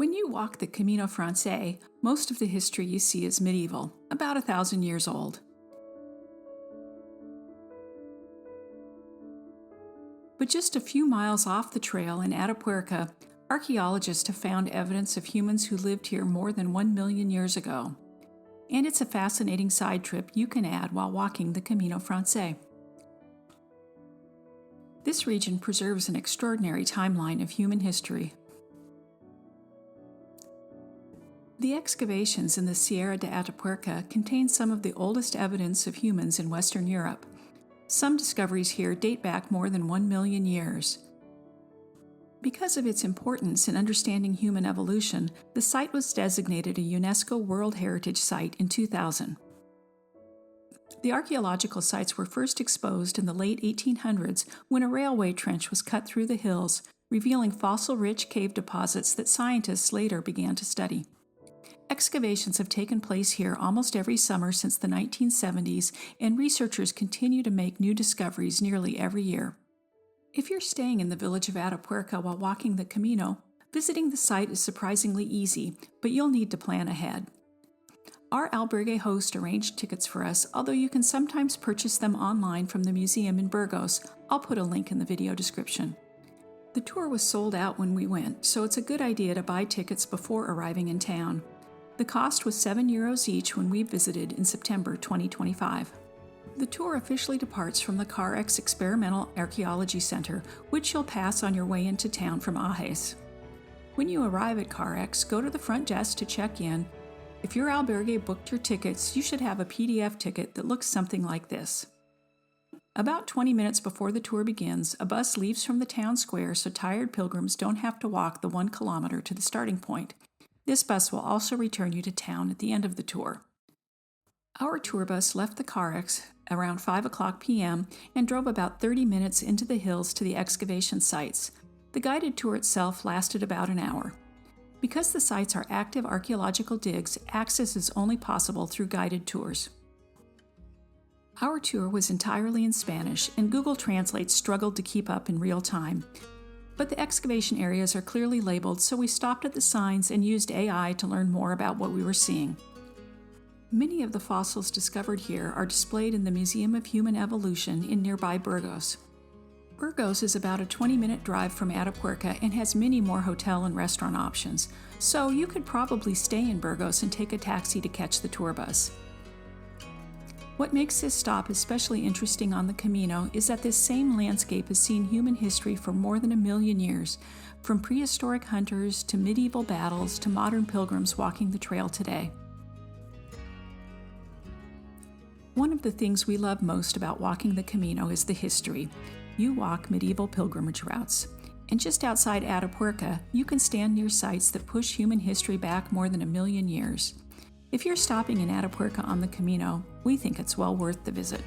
When you walk the Camino Francés, most of the history you see is medieval, about 1,000 years old. But just a few miles off the trail in Atapuerca, archaeologists have found evidence of humans who lived here more than 1 million years ago. And it's a fascinating side trip you can add while walking the Camino Francés. This region preserves an extraordinary timeline of human history. The excavations in the Sierra de Atapuerca contain some of the oldest evidence of humans in Western Europe. Some discoveries here date back more than 1 million years. Because of its importance in understanding human evolution, the site was designated a UNESCO World Heritage Site in 2000. The archaeological sites were first exposed in the late 1800s when a railway trench was cut through the hills, revealing fossil-rich cave deposits that scientists later began to study. Excavations have taken place here almost every summer since the 1970s, and researchers continue to make new discoveries nearly every year. If you're staying in the village of Atapuerca while walking the Camino, visiting the site is surprisingly easy, but you'll need to plan ahead. Our albergue host arranged tickets for us, although you can sometimes purchase them online from the museum in Burgos. I'll put a link in the video description. The tour was sold out when we went, so it's a good idea to buy tickets before arriving in town. The cost was €7 each when we visited in September 2025. The tour officially departs from the CAREX Experimental Archaeology Center, which you'll pass on your way into town from Ajes. When you arrive at CAREX, go to the front desk to check in. If your albergue booked your tickets, you should have a PDF ticket that looks something like this. About 20 minutes before the tour begins, a bus leaves from the town square so tired pilgrims don't have to walk the 1 kilometer to the starting point. This bus will also return you to town at the end of the tour. Our tour bus left the CAREX around 5:00 p.m. and drove about 30 minutes into the hills to the excavation sites. The guided tour itself lasted about an hour. Because the sites are active archaeological digs, access is only possible through guided tours. Our tour was entirely in Spanish, and Google Translate struggled to keep up in real time. But the excavation areas are clearly labeled, so we stopped at the signs and used AI to learn more about what we were seeing. Many of the fossils discovered here are displayed in the Museum of Human Evolution in nearby Burgos. Burgos is about a 20-minute drive from Atapuerca and has many more hotel and restaurant options, so you could probably stay in Burgos and take a taxi to catch the tour bus. What makes this stop especially interesting on the Camino is that this same landscape has seen human history for more than 1 million years, from prehistoric hunters to medieval battles to modern pilgrims walking the trail today. One of the things we love most about walking the Camino is the history. You walk medieval pilgrimage routes, and just outside Atapuerca, you can stand near sites that push human history back more than 1 million years. If you're stopping in Atapuerca on the Camino, we think it's well worth the visit.